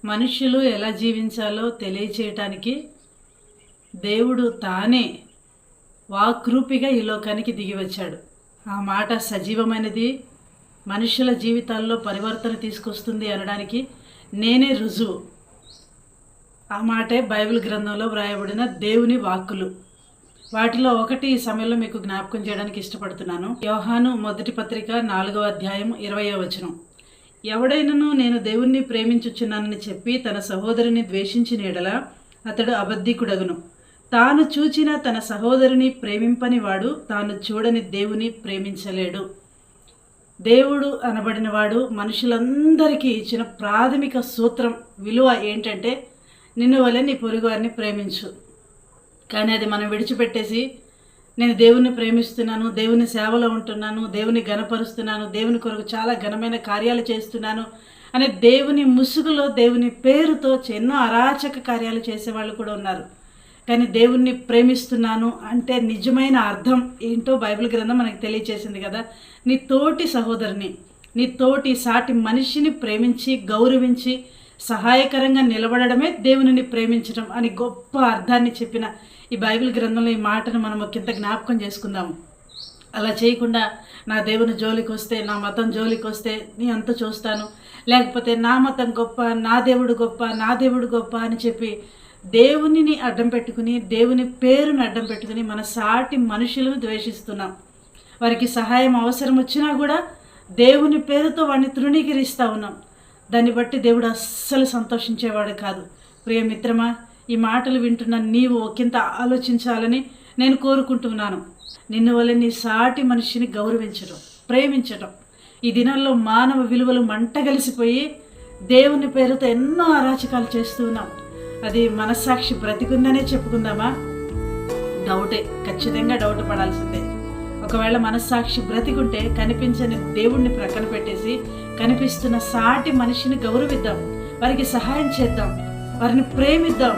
మనుషులు ఎలా జీవించాలో తెలియచేయటానికి దేవుడు తానే వాక్రూపిగా ఈ లోకానికి దిగి వచ్చాడు. ఆ మాట సజీవమైనది, మనుషుల జీవితాల్లో పరివర్తన తీసుకొస్తుంది అనడానికి నేనే రుజువు. ఆ మాటే బైబిల్ గ్రంథంలో వ్రాయబడిన దేవుని వాక్కులు. వాటిలో ఒకటి ఈ సమయంలో మీకు జ్ఞాపకం చేయడానికి ఇష్టపడుతున్నాను. యోహాను మొదటి పత్రిక 4వ అధ్యాయం 20వ వచనం. ఎవడైనను నేను దేవుణ్ణి ప్రేమించుచున్నానని చెప్పి తన సహోదరుని ద్వేషించిన ఎడల అతడు అబద్ధికుడగును. తాను చూచిన తన సహోదరుని ప్రేమింపని వాడు తాను చూడని దేవుని ప్రేమించలేడు. దేవుడు అనబడినవాడు మనుషులందరికీ ఇచ్చిన ప్రాథమిక సూత్రం, విలువ ఏంటంటే నిన్ను వలె నీ పొరుగువారిని ప్రేమించు. కానీ అది మనం విడిచిపెట్టేసి నేను దేవుని ప్రేమిస్తున్నాను, దేవుని సేవలో ఉంటున్నాను, దేవుని ఘనపరుస్తున్నాను, దేవుని కొరకు చాలా ఘనమైన కార్యాలు చేస్తున్నాను అనే దేవుని ముసుగులో దేవుని పేరుతో ఎన్నో అరాచక కార్యాలు చేసేవాళ్ళు కూడా ఉన్నారు. కానీ దేవుణ్ణి ప్రేమిస్తున్నాను అంటే నిజమైన అర్థం ఏంటో బైబిల్ గ్రంథం మనకు తెలియచేసింది కదా. నీ తోటి సహోదరుని, నీ తోటి సాటి మనిషిని ప్రేమించి గౌరవించి సహాయకరంగా నిలబడమే దేవునిని ప్రేమించడం అని గొప్ప అర్థాన్ని చెప్పిన ఈ బైబిల్ గ్రంథంలో ఈ మాటను మనం ఒకంత జ్ఞాపకం చేసుకుందాము. అలా చేయకుండా నా దేవుని జోలికి వస్తే, నా మతం జోలికి వస్తే నీ అంత చూస్తాను, లేకపోతే నా మతం గొప్ప, నా దేవుడు గొప్ప, నా దేవుడు గొప్ప అని చెప్పి దేవునిని అడ్డం పెట్టుకుని, దేవుని పేరుని అడ్డం పెట్టుకుని మన సాటి మనుషులను ద్వేషిస్తున్నాం. వారికి సహాయం అవసరం వచ్చినా కూడా దేవుని పేరుతో వాడిని తృణీకరిస్తూ ఉన్నాం. దాన్ని బట్టి దేవుడు అస్సలు సంతోషించేవాడు కాదు. ప్రియ మిత్రమా, ఈ మాటలు వింటున్న నీవు ఒకంత ఆలోచించాలని నేను కోరుకుంటున్నాను. నిన్ను వల్ల నీ సాటి మనిషిని గౌరవించడం, ప్రేమించడం. ఈ దినాల్లో మానవ విలువలు మంటగలిసిపోయి దేవుని పేరుతో ఎన్నో అరాచకాలు చేస్తూ ఉన్నాం. అది మనస్సాక్షి బ్రతికుందనే చెప్పుకుందామా? డౌటే, ఖచ్చితంగా డౌట్ పడాల్సిందే. ఒకవేళ మనస్సాక్షి బ్రతికుంటే కనిపించని దేవుణ్ణి ప్రక్కన పెట్టేసి కనిపిస్తున్న సాటి మనిషిని గౌరవిద్దాం, వారికి సహాయం చేద్దాం, వారిని ప్రేమిద్దాం.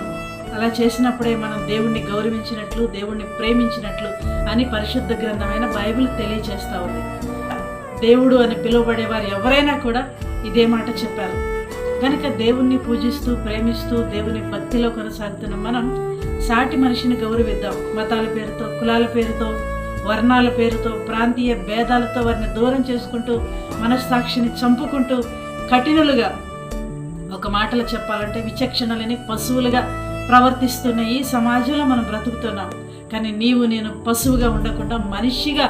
అలా చేసినప్పుడే మనం దేవుణ్ణి గౌరవించినట్లు, దేవుణ్ణి ప్రేమించినట్లు అని పరిశుద్ధ గ్రంథమైన బైబిల్ తెలియచేస్తూ ఉంది. దేవుడు అని పిలువబడేవారు ఎవరైనా కూడా ఇదే మాట చెప్పారు. కనుక దేవుణ్ణి పూజిస్తూ ప్రేమిస్తూ దేవుని భక్తిలో కొనసాగుతున్న మనం సాటి మనిషిని గౌరవిద్దాం. మతాల పేరుతో, కులాల పేరుతో, వర్ణాల పేరుతో, ప్రాంతీయ భేదాలతో వారిని దూరం చేసుకుంటూ, మనస్సాక్షిని చంపుకుంటూ, కఠినులుగా, ఒక మాటలో చెప్పాలంటే విచక్షణలని పశువులుగా ప్రవర్తిస్తున్న ఈ సమాజంలో మనం బ్రతుకుతున్నాం. కానీ నీవు నేను పశువుగా ఉండకుండా మనిషిగా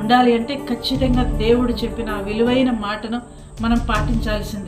ఉండాలి అంటే ఖచ్చితంగా దేవుడు చెప్పిన విలువైన మాటను మనం పాటించాల్సిందే.